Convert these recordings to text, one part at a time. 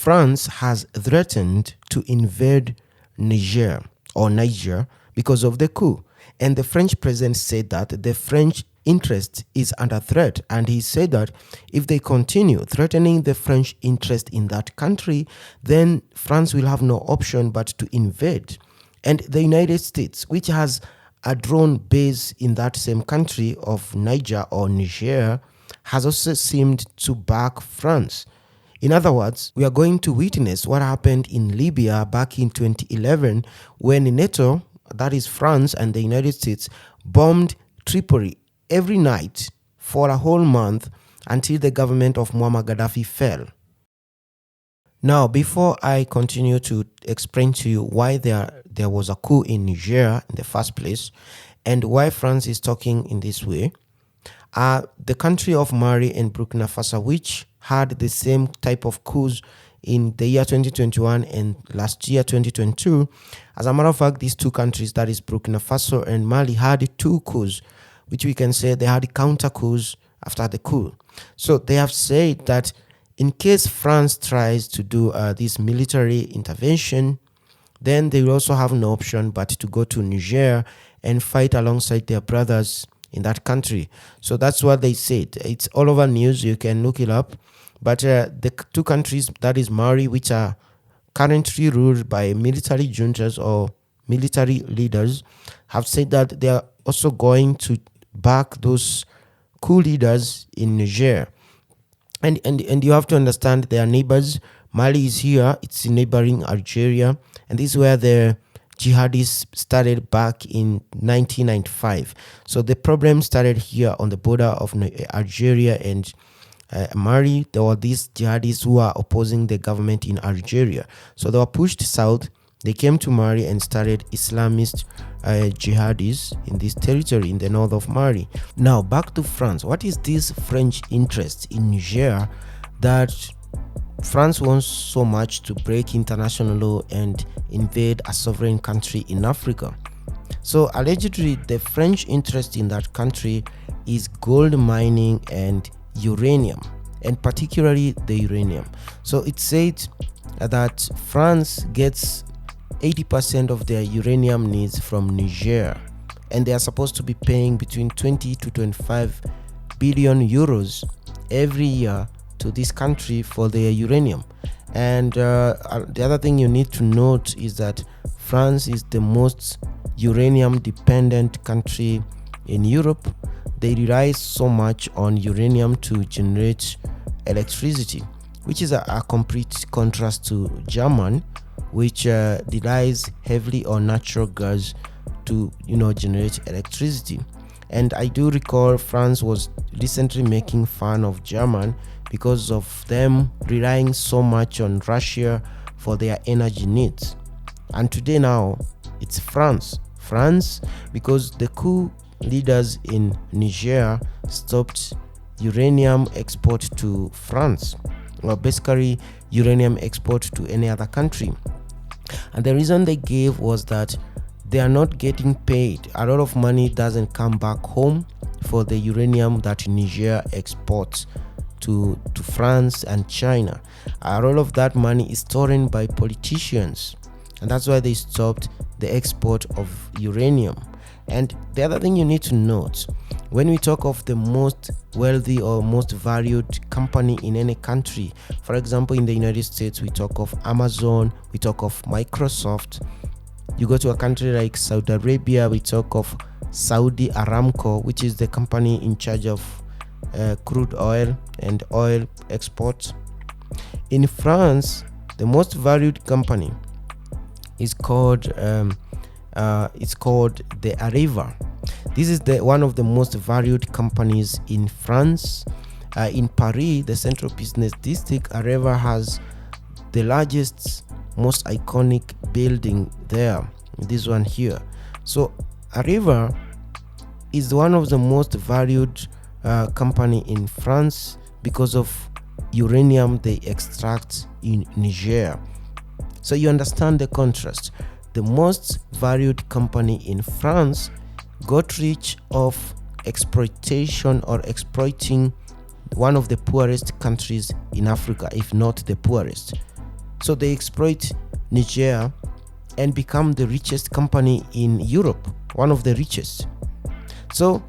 France has threatened to invade Niger because of the coup. And the French president said that the French interest is under threat. And he said that if they continue threatening the French interest in that country, then France will have no option but to invade. And the United States, which has a drone base in that same country of Niger, has also seemed to back France. In other words, we are going to witness what happened in Libya back in 2011 when NATO, that is France and the United States, bombed Tripoli every night for a whole month until the government of Muammar Gaddafi fell. Now, before I continue to explain to you why there was a coup in Niger in the first place and why France is talking in this way, the country of Mali and Burkina Faso, which had the same type of coups in the year 2021 and last year 2022. As a matter of fact, these two countries, that is Burkina Faso and Mali, had two coups, which we can say they had counter coups after the coup. So they have said that in case France tries to do this military intervention, then they will also have no option but to go to Niger and fight alongside their brothers in that country. So that's what they said. It's all over news. You can look it up. But the two countries, that is Mali, which are currently ruled by military juntas or military leaders, have said that they are also going to back those coup leaders in Niger. And you have to understand they are neighbors. Mali is here. It's neighboring Algeria. And this is where the jihadists started back in 1995. So the problem started here on the border of Algeria and Mali. There were these jihadists who are opposing the government in Algeria. So they were pushed south. They came to Mali and started Islamist jihadists in this territory in the north of Mali. Now back to France. What is this French interest in Niger that France wants so much to break international law and invade a sovereign country in Africa? So allegedly, the French interest in that country is gold mining and uranium, and particularly the uranium. So it said that France gets 80% of their uranium needs from Niger, and they are supposed to be paying between 20 to 25 billion euros every year to this country for their uranium. And the other thing you need to note is that France is the most uranium dependent country in Europe. They rely so much on uranium to generate electricity, which is a complete contrast to Germany, which relies heavily on natural gas to generate electricity. And I do recall France was recently making fun of Germany because of them relying so much on Russia for their energy needs. And today now it's France because the coup leaders in Niger stopped uranium export to France, or basically uranium export to any other country. And the reason they gave was that they are not getting paid. A lot of money doesn't come back home for the uranium that Niger exports to France and China. A lot of that money is stolen by politicians, and that's why they stopped the export of uranium. And the other thing you need to note, when we talk of the most wealthy or most valued company in any country, for example, in the United States, we talk of Amazon, we talk of Microsoft. You go to a country like Saudi Arabia, we talk of Saudi Aramco, which is the company in charge of crude oil and oil exports. In France, the most valued company is called the Areva. This is one of the most valued companies in France. In Paris, the central business district, Areva has the largest, most iconic building there, this one here. So Areva is one of the most valued company in France because of uranium they extract in Niger. So you understand the contrast. The most valued company in France got rich of exploitation or exploiting one of the poorest countries in Africa, if not the poorest. So they exploit Niger and become the richest company in Europe, one of the richest. So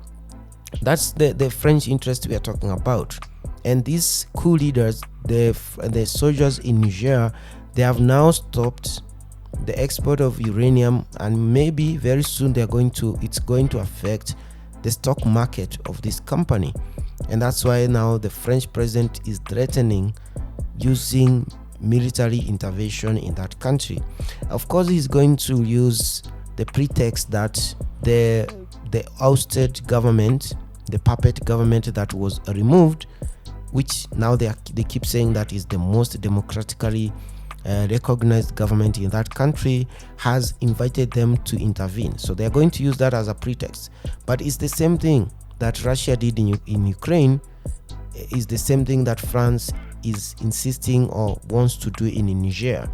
that's the French interest we are talking about. And these coup leaders, the soldiers in Niger, they have now stopped the export of uranium, and maybe very soon it's going to affect the stock market of this company. And that's why now the French president is threatening using military intervention in that country. Of course, he's going to use the pretext that the ousted government, the puppet government that was removed, which now they keep saying that is the most democratically recognized government in that country, has invited them to intervene. So they're going to use that as a pretext. But it's the same thing that Russia did in Ukraine, is the same thing that France is insisting or wants to do in Niger.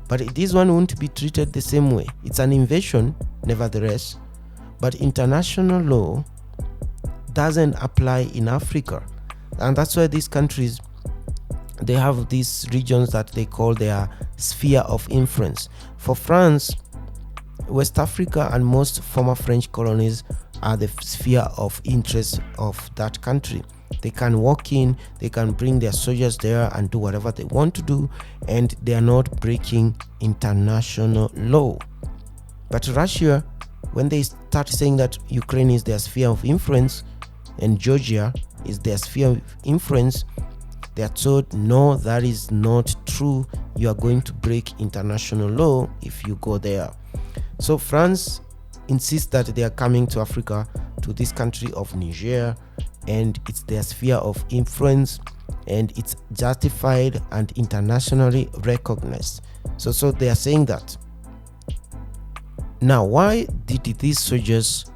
But this one won't be treated the same way. It's an invasion, nevertheless, but international law doesn't apply in Africa. And that's why these countries, they have these regions that they call their sphere of influence. For France, West Africa and most former French colonies are the sphere of interest of that country. They can walk in, they can bring their soldiers there and do whatever they want to do, and they are not breaking international law. But Russia, when they start saying that Ukraine is their sphere of influence and Georgia is their sphere of influence, they are told, no, that is not true. You are going to break international law if you go there. So France insists that they are coming to Africa, to this country of Niger, and it's their sphere of influence, and it's justified and internationally recognized. So they are saying that. Now, why did these soldiers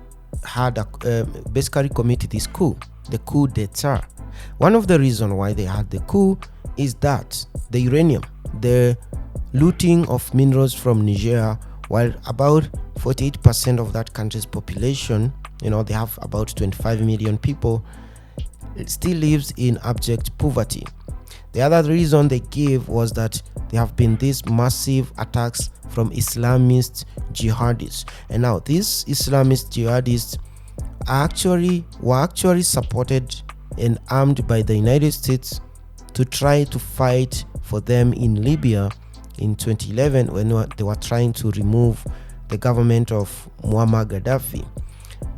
basically commit this coup, the coup d'etat? One of the reasons why they had the coup is that the uranium, the looting of minerals from Niger, while about 48% of that country's population, they have about 25 million people, still lives in abject poverty. The other reason they gave was that there have been these massive attacks from Islamist jihadists. And now these Islamist jihadists were actually supported and armed by the United States to try to fight for them in Libya in 2011 when they were trying to remove the government of Muammar Gaddafi.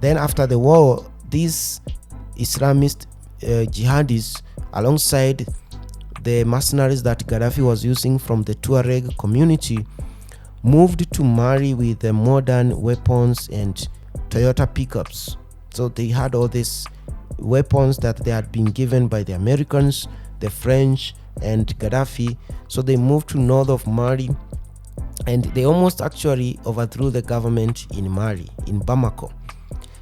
Then after the war, these Islamist jihadists, alongside the mercenaries that Gaddafi was using from the Tuareg community, moved to Mali with the modern weapons and Toyota pickups. So they had all these weapons that they had been given by the Americans, the French, and Gaddafi. So they moved to north of Mali, and they almost actually overthrew the government in Mali, in Bamako.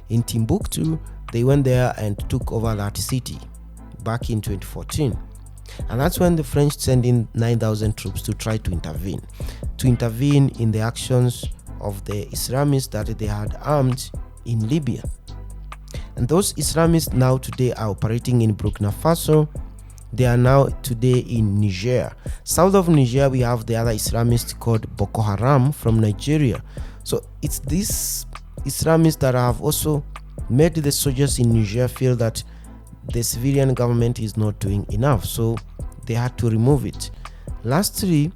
In Timbuktu, they went there and took over that city back in 2014. And that's when the French sent in 9,000 troops to try to intervene in the actions of the Islamists that they had armed in Libya. And those Islamists now today are operating in Burkina Faso. They are now today in Niger. South of Niger, we have the other Islamists called Boko Haram from Nigeria. So it's these Islamists that have also made the soldiers in Niger feel that the civilian government is not doing enough, so they had to remove it. Lastly,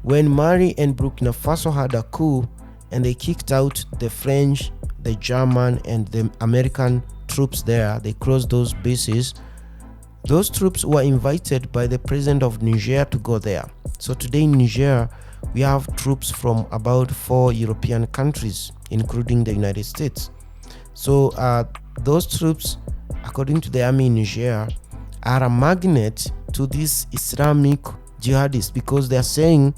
when Mali and Burkina Faso had a coup and they kicked out the French, the German, and the American troops there, they closed those bases. Those troops were invited by the president of Niger to go there. So today in Niger, we have troops from about 4 European countries, including the United States. So those troops, according to the army in Niger, are a magnet to these Islamic jihadists, because they are saying,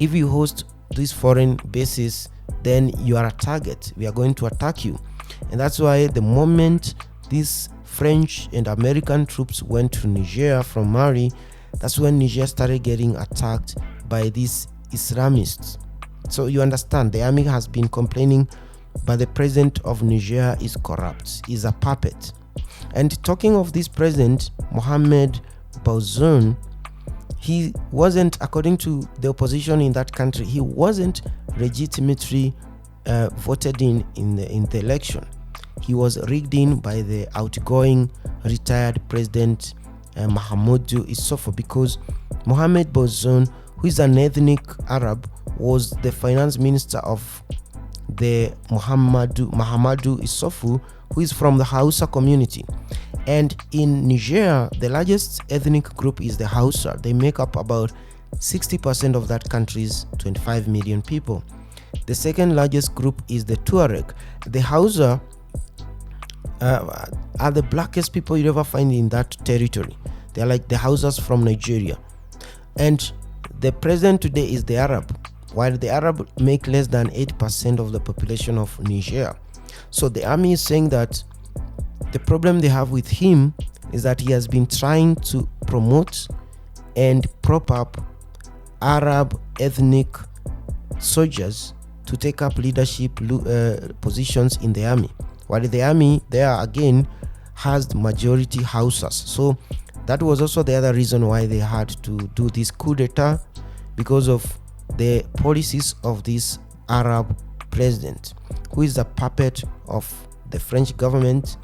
if you host these foreign bases, then you are a target. We are going to attack you. And that's why the moment these French and American troops went to Niger from Mali, that's when Niger started getting attacked by these Islamists. So you understand, the army has been complaining, but the president of Niger is corrupt, is a puppet. And talking of this president, Mohamed Bazoum, he wasn't, according to the opposition in that country, he wasn't legitimately voted in the election. He was rigged in by the outgoing retired president Mohamed Issoufou, because Mohamed Bazoum, who is an ethnic Arab, was the finance minister of the Mohamedou Issoufou, who is from the Hausa community. And in Niger, the largest ethnic group is the Hausa. They make up about 60% of that country's 25 million people. The second largest group is the Tuareg. The Hausa are the blackest people you ever find in that territory. They're like the Hausas from Nigeria. And the president today is the Arab, while the Arab make less than 8% of the population of Niger. So the army is saying that the problem they have with him is that he has been trying to promote and prop up Arab ethnic soldiers to take up leadership positions in the army, while the army there again has the majority Hausas. So that was also the other reason why they had to do this coup d'etat, because of the policies of this Arab president, who is a puppet of the French government,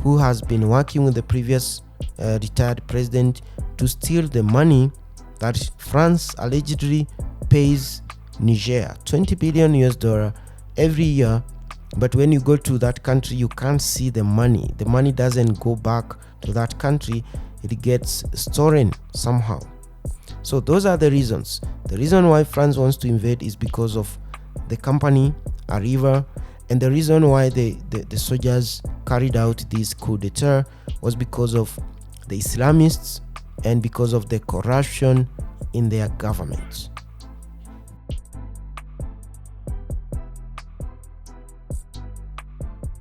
who has been working with the previous retired president to steal the money that France allegedly pays Niger, $20 billion every year. But when you go to that country, you can't see the money. The money doesn't go back to that country. It gets stolen somehow. So those are the reasons. The reason why France wants to invade is because of the company Arriva, and the reason why the soldiers carried out this coup d'etat was because of the Islamists and because of the corruption in their government.